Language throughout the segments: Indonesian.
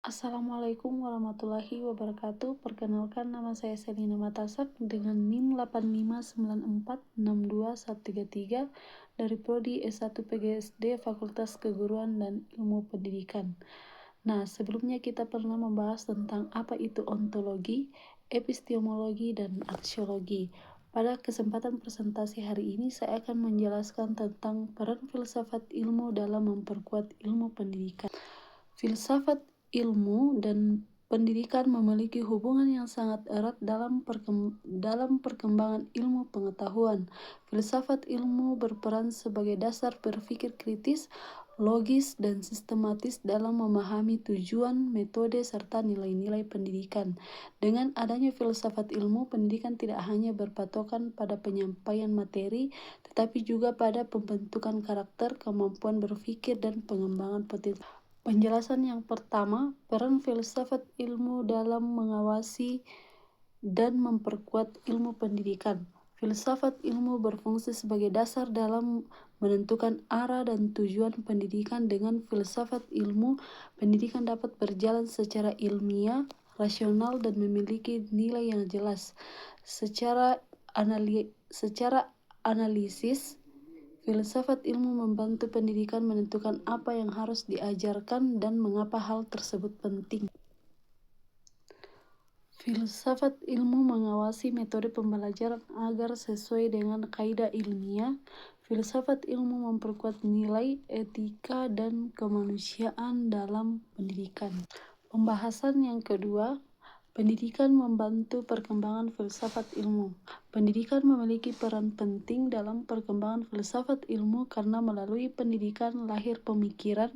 Assalamualaikum warahmatullahi wabarakatuh. Perkenalkan, nama saya Selina Matasak dengan NIM 8594621133 dari Prodi S1 PGSD Fakultas Keguruan dan Ilmu Pendidikan. Nah, sebelumnya kita pernah membahas tentang apa itu ontologi, epistemologi, dan aksiologi. Pada kesempatan presentasi hari ini, saya akan menjelaskan tentang peran filsafat ilmu dalam memperkuat ilmu pendidikan. Filsafat ilmu dan pendidikan memiliki hubungan yang sangat erat dalam perkembangan ilmu pengetahuan. Filsafat ilmu berperan sebagai dasar berpikir kritis, logis, dan sistematis dalam memahami tujuan, metode, serta nilai-nilai pendidikan. Dengan adanya filsafat ilmu, pendidikan tidak hanya berpatokan pada penyampaian materi, tetapi juga pada pembentukan karakter, kemampuan berpikir, dan pengembangan potensi. Penjelasan yang pertama, peran filsafat ilmu dalam mengawasi dan memperkuat ilmu pendidikan. Filsafat ilmu berfungsi sebagai dasar dalam menentukan arah dan tujuan pendidikan. Dengan filsafat ilmu, pendidikan dapat berjalan secara ilmiah, rasional, dan memiliki nilai yang jelas. Secara analisis, filsafat ilmu membantu pendidikan menentukan apa yang harus diajarkan dan mengapa hal tersebut penting. Filsafat ilmu mengawasi metode pembelajaran agar sesuai dengan kaidah ilmiah. Filsafat ilmu memperkuat nilai, etika, dan kemanusiaan dalam pendidikan. Pembahasan yang kedua, pendidikan membantu perkembangan filsafat ilmu. Pendidikan memiliki peran penting dalam perkembangan filsafat ilmu karena melalui pendidikan lahir pemikiran,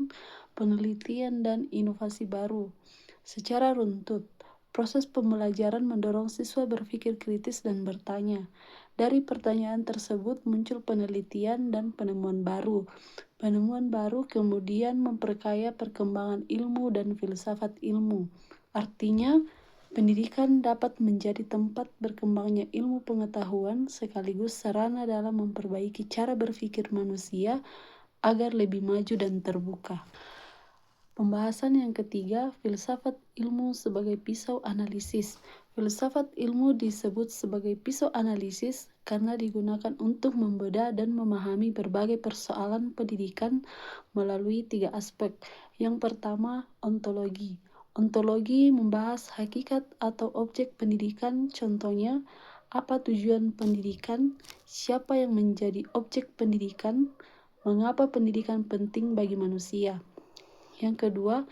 penelitian, dan inovasi baru. Secara runtut, proses pembelajaran mendorong siswa berpikir kritis dan bertanya. Dari pertanyaan tersebut muncul penelitian dan penemuan baru. Penemuan baru kemudian memperkaya perkembangan ilmu dan filsafat ilmu. Artinya, pendidikan dapat menjadi tempat berkembangnya ilmu pengetahuan sekaligus sarana dalam memperbaiki cara berpikir manusia agar lebih maju dan terbuka. Pembahasan yang ketiga, filsafat ilmu sebagai pisau analisis. Filsafat ilmu disebut sebagai pisau analisis karena digunakan untuk membedah dan memahami berbagai persoalan pendidikan melalui tiga aspek. Yang pertama, ontologi. Ontologi membahas hakikat atau objek pendidikan, contohnya apa tujuan pendidikan, siapa yang menjadi objek pendidikan, mengapa pendidikan penting bagi manusia. Yang kedua,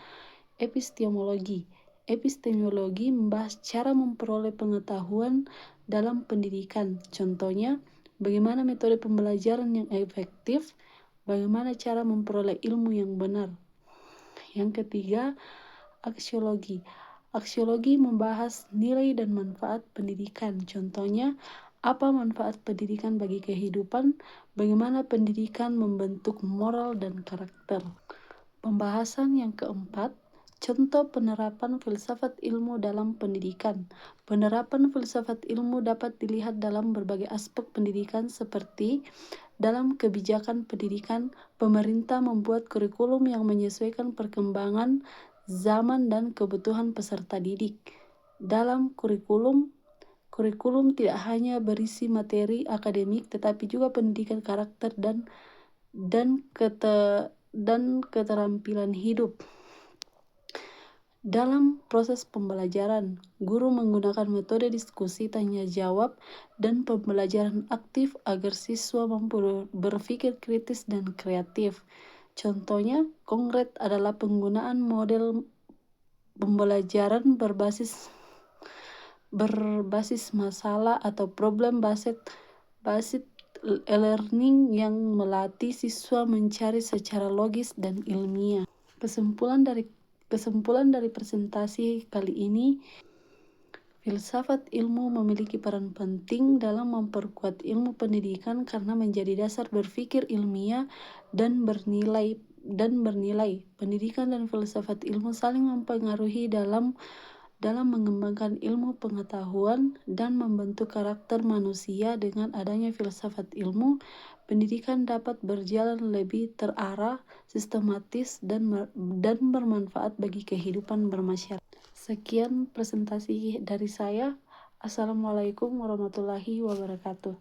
epistemologi. Epistemologi membahas cara memperoleh pengetahuan dalam pendidikan, contohnya bagaimana metode pembelajaran yang efektif, bagaimana cara memperoleh ilmu yang benar. Yang ketiga, aksiologi. Aksiologi membahas nilai dan manfaat pendidikan. Contohnya, apa manfaat pendidikan bagi kehidupan, bagaimana pendidikan membentuk moral dan karakter. Pembahasan yang keempat, contoh penerapan filsafat ilmu dalam pendidikan. Penerapan filsafat ilmu dapat dilihat dalam berbagai aspek pendidikan seperti dalam kebijakan pendidikan, pemerintah membuat kurikulum yang menyesuaikan perkembangan zaman dan kebutuhan peserta didik. Dalam kurikulum tidak hanya berisi materi akademik tetapi juga pendidikan karakter dan keterampilan hidup. Dalam proses pembelajaran, guru menggunakan metode diskusi, tanya jawab, dan pembelajaran aktif agar siswa mampu berpikir kritis dan kreatif. Contohnya, konkret adalah penggunaan model pembelajaran berbasis masalah atau problem based e-learning yang melatih siswa mencari secara logis dan ilmiah. Kesimpulan dari presentasi kali ini, filsafat ilmu memiliki peran penting dalam memperkuat ilmu pendidikan karena menjadi dasar berpikir ilmiah dan bernilai. Pendidikan dan filsafat ilmu saling mempengaruhi dalam mengembangkan ilmu pengetahuan dan membentuk karakter manusia. Dengan adanya filsafat ilmu, pendidikan dapat berjalan lebih terarah, sistematis, dan bermanfaat bagi kehidupan bermasyarakat. Sekian presentasi dari saya. Assalamualaikum warahmatullahi wabarakatuh.